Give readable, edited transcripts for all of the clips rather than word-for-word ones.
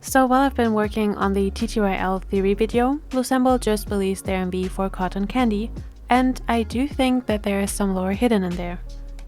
So while I've been working on the TTYL theory video, Loossemble just released their MV for Cotton Candy, and I do think that there is some lore hidden in there.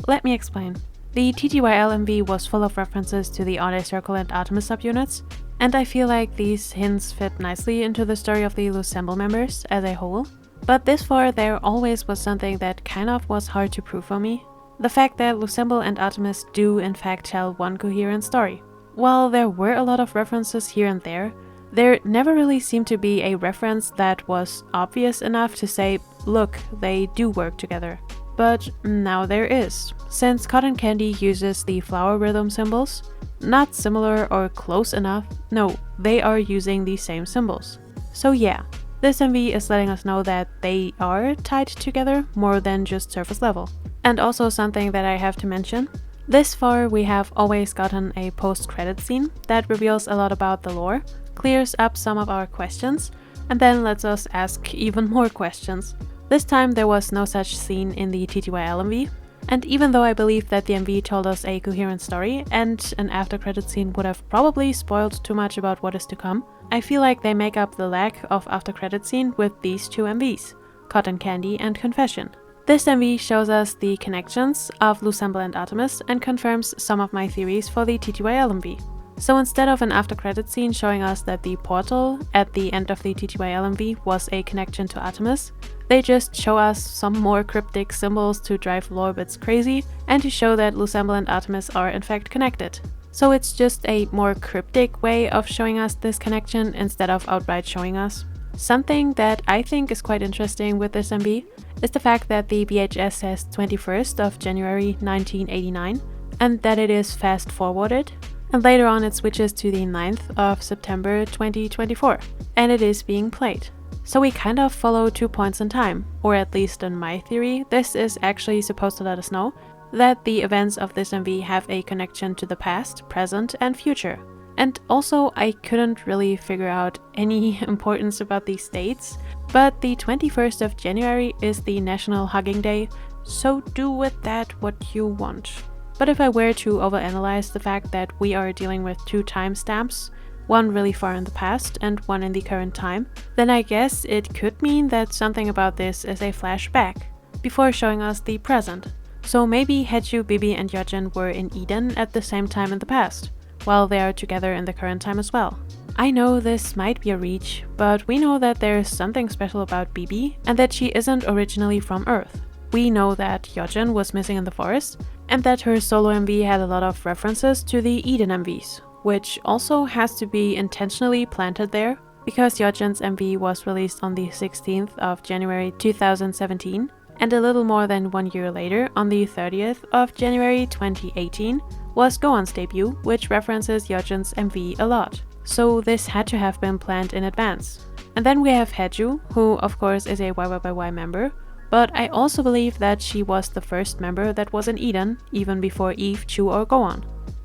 Let me explain. The TTYL MV was full of references to the Odd Circle and ARTMS subunits, and I feel like these hints fit nicely into the story of the Loossemble members as a whole. But this far there always was something that kind of was hard to prove for me. The fact that Loossemble and ARTMS do in fact tell one coherent story. While there were a lot of references here and there never really seemed to be a reference that was obvious enough to say, look, they do work together. But now there is, since Cotton Candy uses the flower rhythm symbols. Not similar or close enough, no, they are using the same symbols. So yeah, this MV is letting us know that they are tied together more than just surface level. And also something that I have to mention. This far, we have always gotten a post-credit scene that reveals a lot about the lore, clears up some of our questions, and then lets us ask even more questions. This time there was no such scene in the TTYL MV, and even though I believe that the MV told us a coherent story and an after-credit scene would have probably spoiled too much about what is to come, I feel like they make up the lack of after-credit scene with these two MVs, Cotton Candy and Confession. This MV shows us the connections of Loossemble and ARTMS and confirms some of my theories for the TTYL MV. So instead of an after-credit scene showing us that the portal at the end of the TTYL MV was a connection to ARTMS, they just show us some more cryptic symbols to drive lore bits crazy and to show that Loossemble and ARTMS are in fact connected. So it's just a more cryptic way of showing us this connection instead of outright showing us. Something that I think is quite interesting with this MV is the fact that the VHS says 21st of January 1989 and that it is fast forwarded, and later on it switches to the 9th of September 2024 and it is being played. So we kind of follow 2 points in time, or at least in my theory, this is actually supposed to let us know that the events of this MV have a connection to the past, present and future. And also, I couldn't really figure out any importance about these dates, but the 21st of January is the National Hugging Day, so do with that what you want. But if I were to overanalyze the fact that we are dealing with 2 timestamps, one really far in the past and one in the current time, then I guess it could mean that something about this is a flashback, before showing us the present. So maybe Hyeju, Vivi and Yeojin were in Eden at the same time in the past, while they are together in the current time as well. I know this might be a reach, but we know that there is something special about Vivi and that she isn't originally from Earth. We know that Yeojin was missing in the forest and that her solo MV had a lot of references to the Eden MVs, which also has to be intentionally planted there because Yeojin's MV was released on the 16th of January 2017 and a little more than 1 year later, on the 30th of January 2018, was Gohan's debut, which references Yeojin's MV a lot. So this had to have been planned in advance. And then we have Hyeju, who of course is a YYYY member, but I also believe that she was the first member that was in Eden, even before Yves, Chuu or Gohan.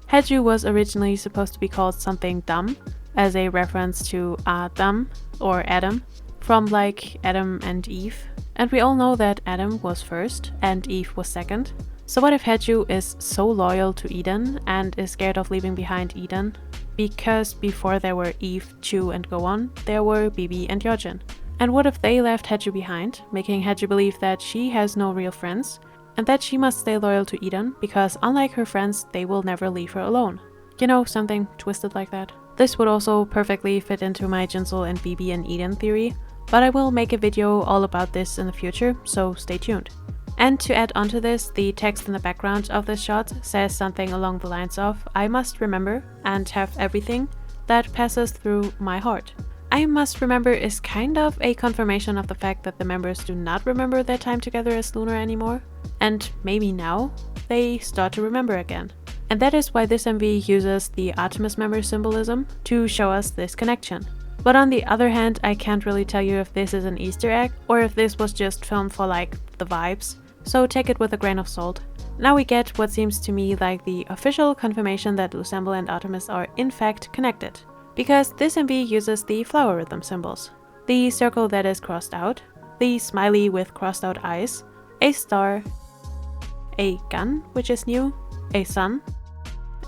Hyeju was originally supposed to be called something dumb, as a reference to Adam or Adam, from like Adam and Eve. And we all know that Adam was first and Eve was second. So what if Hyeju is so loyal to Eden and is scared of leaving behind Eden? Because before there were Eve, Chuu and Gohan, there were Vivi and Yeojin. And what if they left Hyeju behind, making Hyeju believe that she has no real friends, and that she must stay loyal to Eden because unlike her friends, they will never leave her alone. You know, something twisted like that. This would also perfectly fit into my Jinsol and Vivi and Eden theory, but I will make a video all about this in the future, so stay tuned. And to add onto this, the text in the background of this shot says something along the lines of I must remember and have everything that passes through my heart. I must remember is kind of a confirmation of the fact that the members do not remember their time together as Lunar anymore, and maybe now they start to remember again. And that is why this MV uses the ARTMS member symbolism to show us this connection. But on the other hand, I can't really tell you if this is an Easter egg or if this was just filmed for like the vibes, so take it with a grain of salt. Now we get what seems to me like the official confirmation that Loossemble and ARTMS are in fact connected, because this MV uses the flower rhythm symbols. The circle that is crossed out, the smiley with crossed out eyes, a star, a gun, which is new, a sun,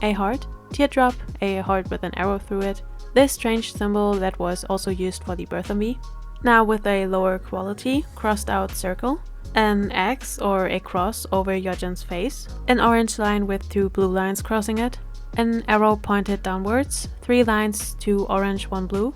a heart, teardrop, a heart with an arrow through it, this strange symbol that was also used for the birth MV, now with a lower quality, crossed out circle, an X or a cross over Yeojin's face, an orange line with 2 blue lines crossing it, an arrow pointed downwards, 3 lines, 2 orange, 1 blue,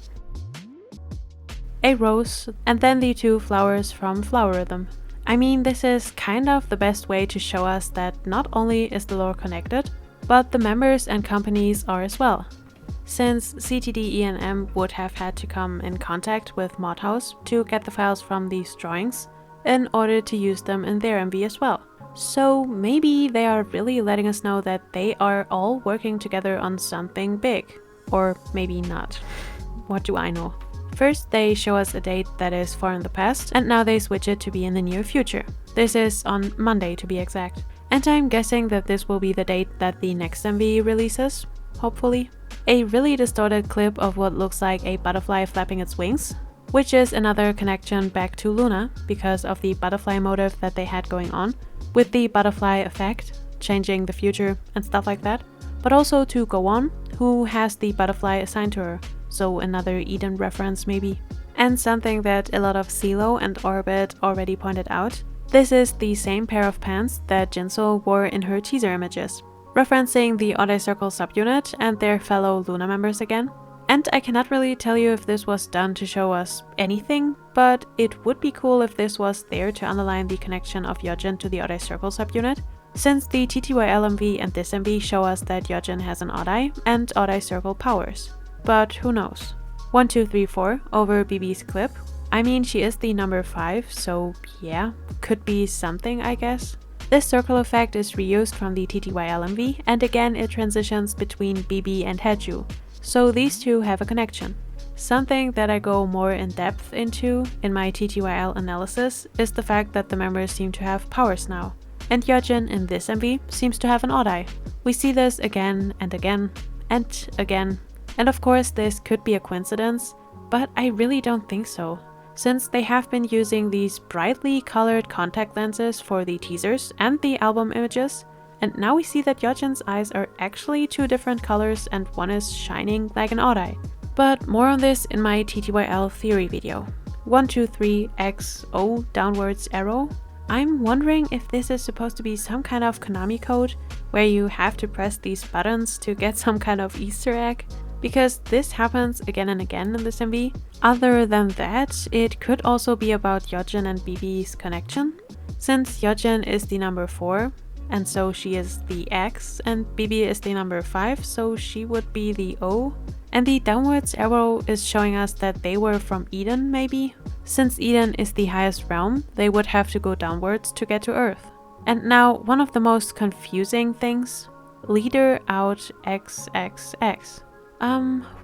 a rose, and then the 2 flowers from Flower Rhythm. I mean, this is kind of the best way to show us that not only is the lore connected, but the members and companies are as well. Since CTDENM would have had to come in contact with Modhouse to get the files from these drawings in order to use them in their MV as well. So maybe they are really letting us know that they are all working together on something big. Or maybe not. What do I know? First they show us a date that is far in the past, and now they switch it to be in the near future. This is on Monday to be exact. And I'm guessing that this will be the date that the next MV releases, hopefully. A really distorted clip of what looks like a butterfly flapping its wings, which is another connection back to Luna because of the butterfly motive that they had going on, with the butterfly effect, changing the future and stuff like that, but also to Go On, who has the butterfly assigned to her, so another Eden reference maybe. And something that a lot of CeeLo and Orbit already pointed out, this is the same pair of pants that Jinso wore in her teaser images, referencing the Odd Eye Circle subunit and their fellow Luna members again. And I cannot really tell you if this was done to show us anything, but it would be cool if this was there to underline the connection of Yeojin to the Odd Eye Circle subunit, since the TTYL MV and this MV show us that Yeojin has an Odd Eye and Odd Eye Circle powers. But who knows? 1, 2, 3, 4 over BB's clip. I mean, she is the number 5, so yeah, could be something I guess. This circle effect is reused from the TTYL MV, and again it transitions between BB and Hyeju, so these two have a connection. Something that I go more in depth into in my TTYL analysis is the fact that the members seem to have powers now, and Yeojin in this MV seems to have an Odd Eye. We see this again and again and again, and of course this could be a coincidence, but I really don't think so, since they have been using these brightly colored contact lenses for the teasers and the album images, and now we see that Yeojin's eyes are actually 2 different colors and one is shining like an Odd Eye. But more on this in my TTYL theory video. 1, 2, 3, X, O, downwards arrow. I'm wondering if this is supposed to be some kind of Konami code, where you have to press these buttons to get some kind of Easter egg, because this happens again and again in this MV. Other than that, it could also be about Yeojin and BB's connection, since Yeojin is the number 4, and so she is the X, and BB is the number 5, so she would be the O. And the downwards arrow is showing us that they were from Eden maybe? Since Eden is the highest realm, they would have to go downwards to get to Earth. And now, one of the most confusing things, leader out XXX.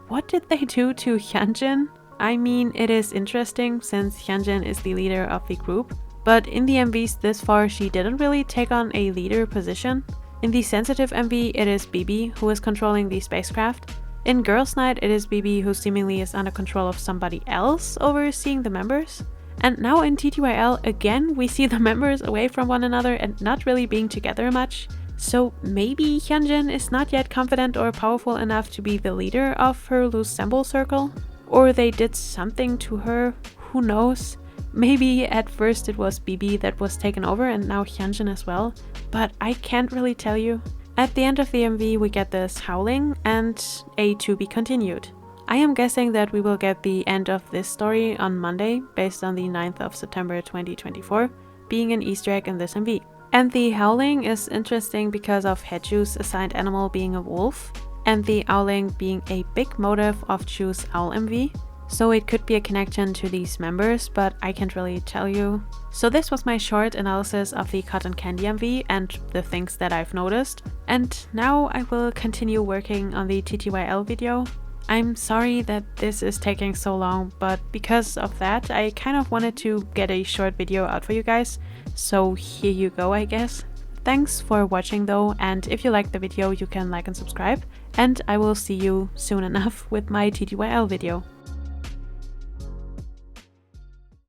What did they do to Hyunjin? I mean, it is interesting since Hyunjin is the leader of the group, but in the MVs this far she didn't really take on a leader position. In the sensitive MV it is BB who is controlling the spacecraft. In Girls' Night it is BB who seemingly is under control of somebody else overseeing the members. And now in TTYL again we see the members away from one another and not really being together much. So maybe Hyunjin is not yet confident or powerful enough to be the leader of her Loossemble circle? Or they did something to her, who knows? Maybe at first it was BB that was taken over and now Hyunjin as well, but I can't really tell you. At the end of the MV we get this howling and a to be continued. I am guessing that we will get the end of this story on Monday based on the 9th of September 2024 being an Easter egg in this MV. And the howling is interesting because of Hyeju's assigned animal being a wolf, and the owling being a big motive of Chuu's owl MV. So it could be a connection to these members, but I can't really tell you. So this was my short analysis of the Cotton Candy MV and the things that I've noticed. And now I will continue working on the TTYL video. I'm sorry that this is taking so long, but because of that I kind of wanted to get a short video out for you guys. So here you go, I guess. Thanks for watching though, and if you liked the video you can like and subscribe, and I will see you soon enough with my TTYL video.